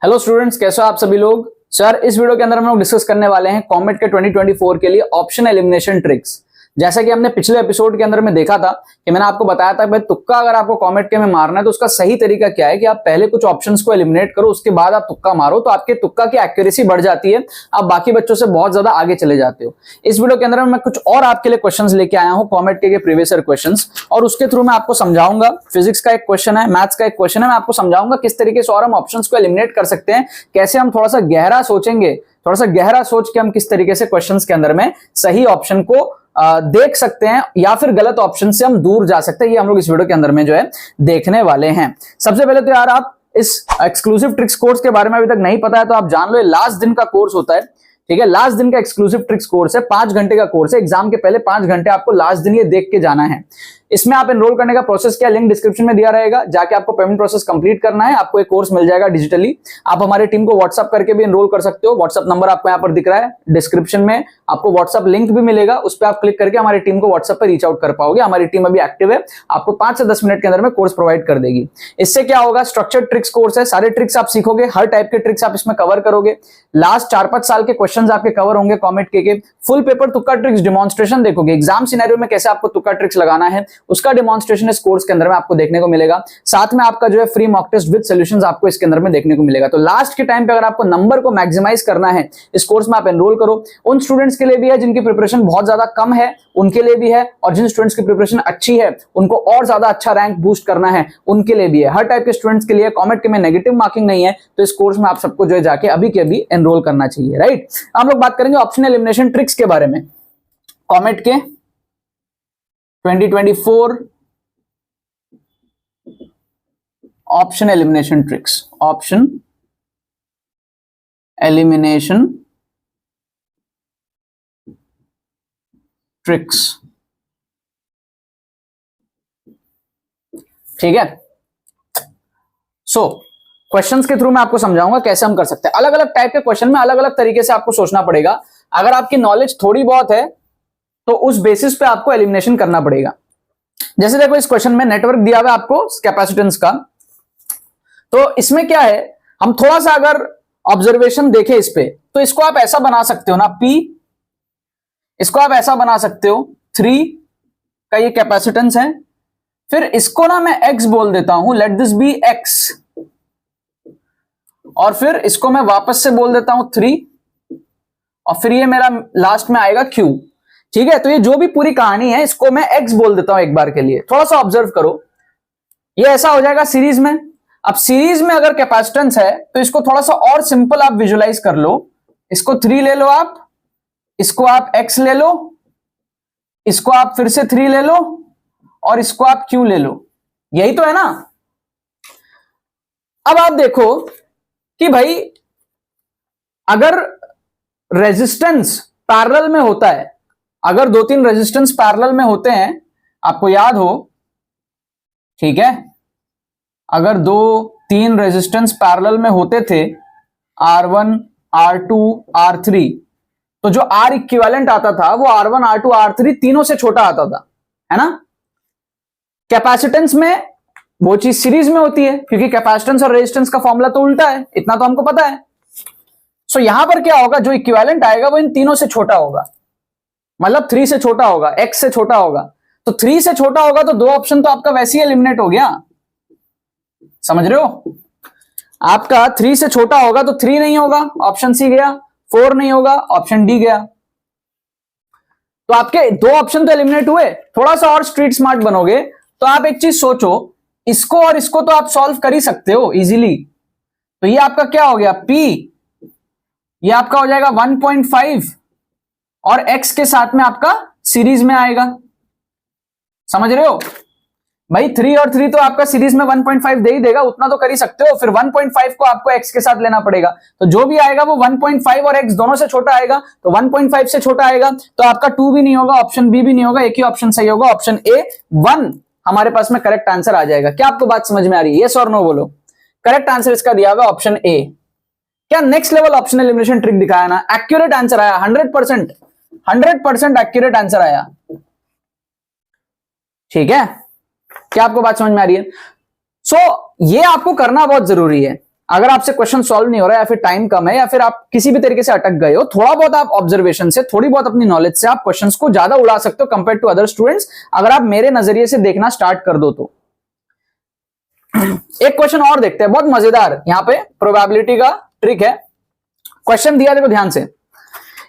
Hello students, कैसे हो आप सभी लोग। सर, इस वीडियो के अंदर हम लोग डिस्कस करने वाले हैं कॉमेट के 2024 के लिए ऑप्शन एलिमिनेशन ट्रिक्स। जैसा कि हमने पिछले एपिसोड के अंदर में देखा था कि मैंने आपको बताया था भाई तुक्का अगर आपको कॉमेट के में मारना है तो उसका सही तरीका क्या है कि आप पहले कुछ ऑप्शंस को एलिमिनेट करो, उसके बाद आप तुक्का मारो तो आपके तुक्का की एक्यूरेसी बढ़ जाती है, आप बाकी बच्चों से बहुत ज्यादा आगे चले जाते हो। इस वीडियो के अंदर मैं कुछ और आपके लिए क्वेश्चंस लेके आया हूं कॉमेट के प्रीवियस ईयर क्वेश्चंस, और उसके थ्रू मैं आपको समझाऊंगा। फिजिक्स का एक क्वेश्चन है, मैथ्स का एक क्वेश्चन है, मैं आपको समझाऊंगा किस तरीके से और हम ऑप्शंस को एलिमिनेट कर सकते हैं, कैसे हम थोड़ा सा गहरा सोचेंगे, थोड़ा सा गहरा सोच के हम किस तरीके से क्वेश्चंस के अंदर में सही ऑप्शन को देख सकते हैं या फिर गलत ऑप्शन से हम दूर जा सकते हैं। ये हम लोग इस वीडियो के अंदर में जो है देखने वाले हैं। सबसे पहले तो यार, आप इस एक्सक्लूसिव ट्रिक्स कोर्स के बारे में अभी तक नहीं पता है तो आप जान लो, ये लास्ट दिन का कोर्स होता है। ठीक है, लास्ट दिन का एक्सक्लूसिव ट्रिक्स कोर्स है, 5 घंटे का कोर्स है। एग्जाम के पहले 5 घंटे आपको लास्ट दिन ये देख के जाना है। इसमें आप एनरोल करने का प्रोसेस क्या, लिंक डिस्क्रिप्शन में दिया रहेगा, जाके आपको पेमेंट प्रोसेस कंप्लीट करना है, आपको एक कोर्स मिल जाएगा डिजिटली। आप हमारी टीम को व्हाट्सअप करके भी एनरोल कर सकते हो। व्हाट्सअप नंबर आपको यहाँ पर दिख रहा है डिस्क्रिप्शन में, आपको व्हाट्सअप लिंक भी मिलेगा, उस पर आप क्लिक करके हमारी टीम को व्हाट्सअप पर रीच आउट कर पाओगे। हमारी टीम अभी एक्टिव है, आपको 5 से 10 मिनट के अंदर में कोर्स प्रोवाइड कर देगी। इससे क्या होगा, स्ट्रक्चर्ड ट्रिक्स कोर्स है, सारे ट्रिक्स आप सीखोगे, हर टाइप के ट्रिक्स आप इसमें कवर करोगे। लास्ट 4-5 साल के क्वेश्चंस आपके कवर होंगे कॉमेट के। फुल पेपर तुक्का ट्रिक्स डिमॉन्स्ट्रेशन देखोगे, एग्जाम सिनेरियो में कैसे आपको तुक्का ट्रिक्स लगाना है उसका डिमॉन्स्ट्रेशन इस कोर्स के अंदर में आपको देखने को मिलेगा। साथ में आपका जो है free mock test with solutions आपको इसके अंदर में देखने को मिलेगा। तो लास्ट के टाइम पे अगर आपको नंबर को मैक्सिमाइज करना है, इस कोर्स में आप एनरोल करो। उन स्टूडेंट्स के लिए भी है जिनकी प्रिपरेशन बहुत ज्यादा कम है, उनके लिए भी है, और जिन स्टूडेंट्स की प्रिपरेशन अच्छी है, उनको और ज्यादा अच्छा रैंक बूस्ट करना है, उनके लिए भी है। हर टाइप के स्टूडेंट्स के लिए। कॉमेट के में नेगेटिव मार्किंग नहीं है, तो इस कोर्स में आप सबको जो है जाके अभी के अभी एनरोल करना चाहिए। राइट, हम लोग बात करेंगे ऑप्शन एलिमिनेशन ट्रिक्स के बारे में। कॉमेट के 2024 option elimination tricks, option elimination tricks. ठीक है, सो क्वेश्चंस के थ्रू मैं आपको समझाऊंगा कैसे हम कर सकते हैं। अलग अलग टाइप के क्वेश्चन में अलग अलग तरीके से आपको सोचना पड़ेगा। अगर आपकी नॉलेज थोड़ी बहुत है तो उस बेसिस पे आपको एलिमिनेशन करना पड़ेगा। जैसे देखो, इस क्वेश्चन में नेटवर्क दिया हुआ है आपको कैपेसिटेंस का, तो इसमें क्या है, हम थोड़ा सा अगर ऑब्जर्वेशन देखें इस पे, तो इसको आप ऐसा बना सकते हो ना, P, इसको आप ऐसा बना सकते हो 3 का ये कैपेसिटेंस है, फिर इसको ना मैं X बोल देता हूं, लेट दिस बी X, और फिर इसको मैं वापस से बोल देता हूं 3, और फिर ये मेरा लास्ट में आएगा Q। ठीक है, तो ये जो भी पूरी कहानी है इसको मैं X बोल देता हूं एक बार के लिए। थोड़ा सा ऑब्जर्व करो, ये ऐसा हो जाएगा सीरीज में। अब सीरीज में अगर कैपेसिटेंस है तो इसको थोड़ा सा और सिंपल आप विजुलाइज कर लो। इसको 3 ले लो आप, इसको आप X ले लो, इसको आप फिर से 3 ले लो, और इसको आप Q ले लो। यही तो है ना। अब आप देखो कि भाई अगर रेजिस्टेंस पैरेलल में होता है, अगर 2-3 रेजिस्टेंस पैरेलल में होते हैं, आपको याद हो, ठीक है, अगर 2-3 रेजिस्टेंस पैरेलल में होते थे, R1, R2, R3, तो जो R इक्विवेलेंट आता था वो R1, R2, R3 तीनों से छोटा आता था, है ना। कैपेसिटेंस में वो चीज सीरीज में होती है, क्योंकि कैपेसिटेंस और रेजिस्टेंस का फॉर्मूला तो उल्टा है, इतना तो हमको पता है। सो यहां पर क्या होगा, जो इक्विवेलेंट आएगा वो इन तीनों से छोटा होगा, मतलब 3 से छोटा होगा, X से छोटा होगा। तो 3 से छोटा होगा तो 2 ऑप्शन तो आपका वैसे ही एलिमिनेट हो गया, समझ रहे हो। आपका 3 से छोटा होगा तो 3 नहीं होगा, ऑप्शन सी गया, 4 नहीं होगा, ऑप्शन डी गया। तो आपके 2 ऑप्शन तो एलिमिनेट हुए। थोड़ा सा और स्ट्रीट स्मार्ट बनोगे तो आप एक चीज सोचो, इसको और इसको तो आप सॉल्व कर ही सकते हो इजीली। तो ये आपका क्या हो गया, P, ये आपका हो जाएगा 1.5, और X के साथ में आपका सीरीज में आएगा, समझ रहे हो भाई। 3 और 3 तो आपका सीरीज में 1.5 दे ही देगा, उतना तो कर ही सकते हो। फिर 1.5 को आपको X के साथ लेना पड़ेगा, तो जो भी आएगा वो 1.5 और X दोनों से छोटा आएगा। तो 1.5 से छोटा आएगा तो आपका 2 भी नहीं होगा, ऑप्शन बी भी नहीं होगा, एक ही ऑप्शन सही होगा, ऑप्शन ए 1 हमारे पास में करेक्ट आंसर आ जाएगा। क्या आपको बात समझ में आ रही है, यस और नो बोलो। करेक्ट आंसर इसका दिया हुआ ऑप्शन ए। क्या next level option elimination trick दिखाया ना, एक्यूरेट आंसर आया, 100% एक्यूरेट आंसर आया। ठीक है, क्या आपको बात समझ में आ रही है। सो ये आपको करना बहुत जरूरी है। अगर आपसे क्वेश्चन सॉल्व नहीं हो रहा है या फिर टाइम कम है या फिर आप किसी भी तरीके से अटक गए हो, थोड़ा बहुत आप ऑब्जर्वेशन से, थोड़ी बहुत अपनी नॉलेज से आप क्वेश्चंस को ज्यादा उड़ा सकते हो कंपेयर टू अदर स्टूडेंट्स, अगर आप मेरे नजरिए से देखना स्टार्ट कर दो तो। एक क्वेश्चन और देखते हैं, बहुत मजेदार, यहां पे प्रोबेबिलिटी का ट्रिक है। क्वेश्चन दिया देखो ध्यान से,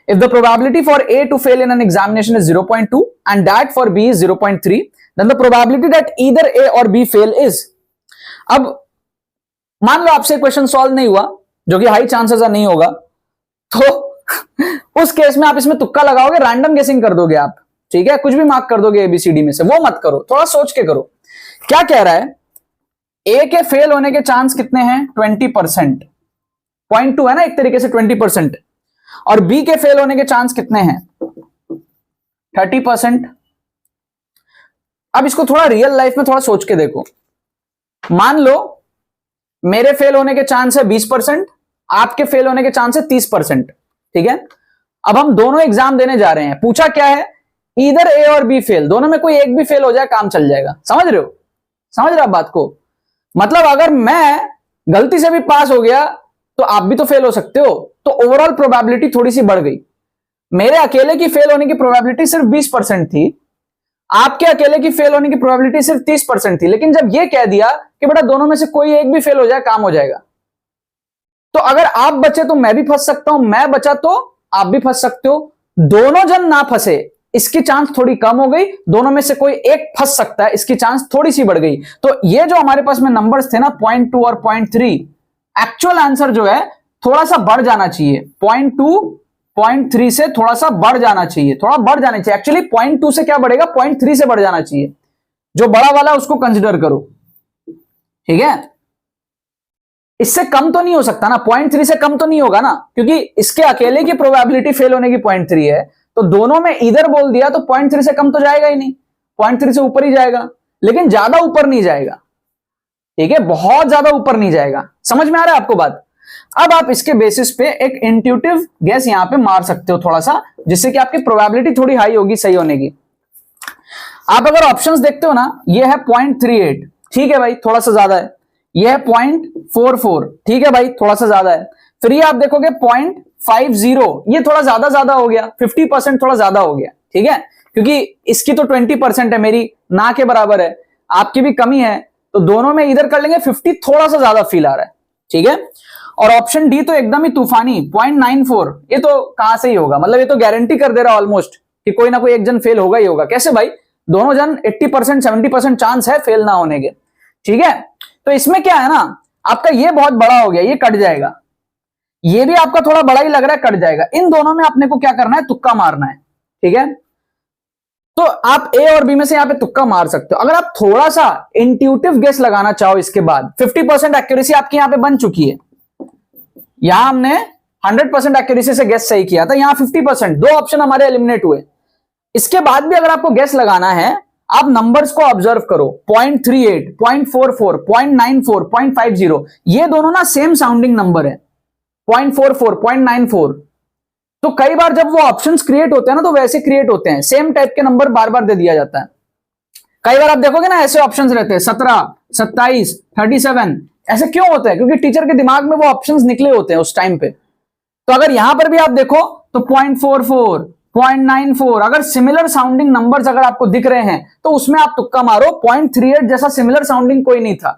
if the probability for A to fail in an examination is 0.2 and that for B is 0.3, then the probability that either A or B fail is। अब मान लो आपसे क्वेश्चन सॉल्व नहीं हुआ, जो कि हाई चांसेस है नहीं होगा, तो उस केस में आप इसमें तुक्का लगाओगे, रैंडम गेसिंग कर दोगे आप, ठीक है, कुछ भी मार्क कर दोगे एबीसीडी में से, वो मत करो, थोड़ा सोच के करो। क्या कह रहा है, ए के फेल होने के चांस कितने हैं 20%, 0.2 है ना एक तरीके से 20%, और बी के फेल होने के चांस कितने हैं 30%। अब इसको थोड़ा रियल लाइफ में थोड़ा सोच के देखो, मान लो मेरे फेल होने के चांस है 20%, आपके फेल होने के चांस है 30%, ठीक है। अब हम दोनों एग्जाम देने जा रहे हैं, पूछा क्या है, इधर ए और बी फेल, दोनों में कोई एक भी फेल हो जाए काम चल जाएगा, समझ रहे हो, समझ रहे हो आप बात को। मतलब अगर मैं गलती से भी पास हो गया तो आप भी तो फेल हो सकते हो, तो ओवरऑल प्रोबेबिलिटी थोड़ी सी बढ़ गई। मेरे अकेले की फेल होने की प्रोबेबिलिटी सिर्फ 20% थी, आपके अकेले की फेल होने की प्रोबेबिलिटी सिर्फ 30% थी, लेकिन जब यह कह दिया कि बेटा दोनों में से कोई एक भी फेल हो जाए काम हो जाएगा, तो अगर आप बचे तो मैं भी फंस सकता हूं, मैं बचा तो आप भी फंस सकते हो, दोनों जन ना फंसे इसकी चांस थोड़ी कम हो गई, दोनों में से कोई एक फंस सकता है इसकी चांस थोड़ी सी बढ़ गई। तो ये जो हमारे पास में नंबर्स थे ना 0.2 और 0.3, एक्चुअल आंसर जो है थोड़ा सा बढ़ जाना चाहिए, 0.2 0.3 से थोड़ा सा बढ़ जाना चाहिए, थोड़ा बढ़ जाना चाहिए। एक्चुअली 0.2 से क्या बढ़ेगा, 0.3 से बढ़ जाना चाहिए, जो बड़ा वाला उसको कंसिडर करो, ठीक है। इससे कम तो नहीं हो सकता ना, 0.3 से कम तो नहीं होगा ना, क्योंकि इसके अकेले की प्रोबेबिलिटी फेल होने की 0.3 है, तो दोनों में इधर बोल दिया तो 0.3 से कम तो जाएगा ही नहीं, 0.3 से ऊपर ही जाएगा, लेकिन ज्यादा ऊपर नहीं जाएगा, ठीक है, बहुत ज्यादा ऊपर नहीं जाएगा। समझ में आ रहा है आपको बात। अब आप इसके बेसिस पे एक इंट्यूटिव गैस यहां पे मार सकते हो थोड़ा सा, जिससे कि आपकी प्रोबेबिलिटी थोड़ी हाई होगी सही होने की। आप अगर ऑप्शंस देखते हो ना, ये है 0.38, ठीक है भाई थोड़ा सा ज्यादा है, ये है 0.44, ठीक है भाई थोड़ा सा ज्यादा है, फिर ये आप देखोगे 0.50, ये थोड़ा ज्यादा हो गया, 50% थोड़ा ज्यादा हो गया, ठीक है, क्योंकि इसकी तो 20% है, मेरी ना के बराबर है, आपकी भी कमी है, तो दोनों में इधर कर लेंगे 50, थोड़ा सा ज्यादा फील आ रहा है, ठीक है। और ऑप्शन डी तो एकदम ही तूफानी 0.94, ये तो कहां से ही होगा, मतलब ये तो गारंटी कर दे रहा है ऑलमोस्ट कि कोई ना कोई एक जन फेल होगा ही होगा। कैसे भाई, दोनों जन 80% 70% चांस है फेल ना होने के, ठीक है। तो इसमें क्या है ना, आपका ये बहुत बड़ा हो गया, ये कट जाएगा, ये भी आपका थोड़ा बड़ा ही लग रहा है, कट जाएगा। इन दोनों में अपने को क्या करना है, तुक्का मारना है, ठीक है। तो आप ए और बी में से यहां पे तुक्का मार सकते हो। अगर आप थोड़ा सा इंट्यूटिव गेस लगाना चाहो इसके बाद, 50% एक्यूरेसी आपकी यहां पे बन चुकी है, यहां हमने 100% एक्यूरेसी से गेस सही किया था, यहां 50%, दो ऑप्शन हमारे एलिमिनेट हुए। इसके बाद भी अगर आपको गेस लगाना है, आप नंबर्स को ऑब्जर्व करो, 0.38, 0.44, 0.94, 0.50, ये दोनों ना सेम साउंडिंग नंबर है, 0.44, 0.94। तो कई बार जब वो ऑप्शंस क्रिएट होते हैं ना, तो वैसे क्रिएट होते हैं, सेम टाइप के नंबर बार बार दे दिया जाता है। कई बार आप देखोगे ना ऐसे ऑप्शंस रहते हैं 17, 27, 37, ऐसे क्यों होता है, क्योंकि टीचर के दिमाग में वो ऑप्शंस निकले होते हैं उस टाइम पे। तो अगर यहां पर भी आप देखो तो 0.44, 0.94, अगर सिमिलर साउंडिंग नंबर्स अगर आपको दिख रहे हैं तो उसमें आप तुक्का मारो। 0.38 जैसा सिमिलर साउंडिंग कोई नहीं था,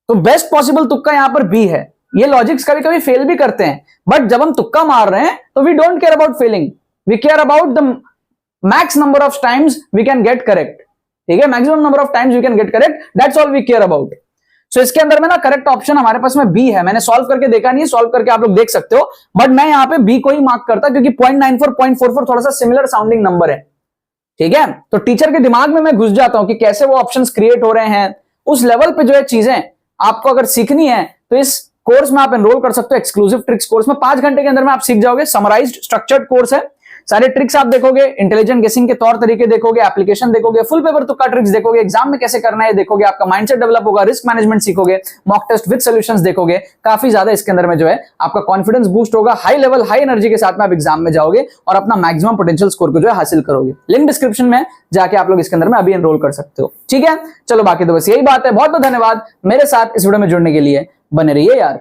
तो बेस्ट पॉसिबल तुक्का यहां पर बी है। ये लॉजिक्स कभी कभी फेल भी करते हैं, बट जब हम तुक्का मार रहे हैं तो we don't care about failing, we care about the max number of times we can get correct, ठीक है, maximum number of times we can get correct, that's all we care about. So इसके अंदर में ना correct option हमारे पास में B है। मैंने सॉल्व करके देखा नहीं है, सॉल्व करके आप लोग देख सकते हो, बट मैं यहां पे बी को ही मार्क करता क्योंकि 0.94, 0.44 थोड़ा सा सिमिलर साउंडिंग नंबर है, ठीक है। तो टीचर के दिमाग में मैं घुस जाता हूं कि कैसे वो ऑप्शंस क्रिएट हो रहे हैं, उस लेवल पे जो है चीजें आपको अगर सीखनी है तो इस कोर्स में आप एनरोल कर सकते हो, एक्सक्लूसिव ट्रिक्स कोर्स में 5 घंटे के अंदर में आप सीख जाओगे। समराइज्ड स्ट्रक्चर्ड कोर्स है, सारे ट्रिक्स आप देखोगे, इंटेलिजेंट गेसिंग के तौर तरीके देखोगे, एप्लीकेशन देखोगे, फुल पेपर तुक्का ट्रिक्स देखोगे, एग्जाम में कैसे करना है देखोगे, आपका माइंडसेट डेवलप होगा, रिस्क मैनेजमेंट सीखोगे, मॉक टेस्ट विद सॉल्यूशंस देखोगे। काफी ज्यादा इसके अंदर में जो है आपका कॉन्फिडेंस बूस्ट होगा, हाई लेवल हाई एनर्जी के साथ में आप एग्जाम में जाओगे और अपना मैक्सिमम पोटेंशियल स्कोर को जो है हासिल करोगे। लिंक डिस्क्रिप्शन में जाके आप लोग इसके अंदर में अभी एनरोल कर सकते हो, ठीक है। चलो बाकी तो बस यही बात है, बहुत बहुत धन्यवाद मेरे साथ इस वीडियो में जुड़ने के लिए, बने रहिए यार।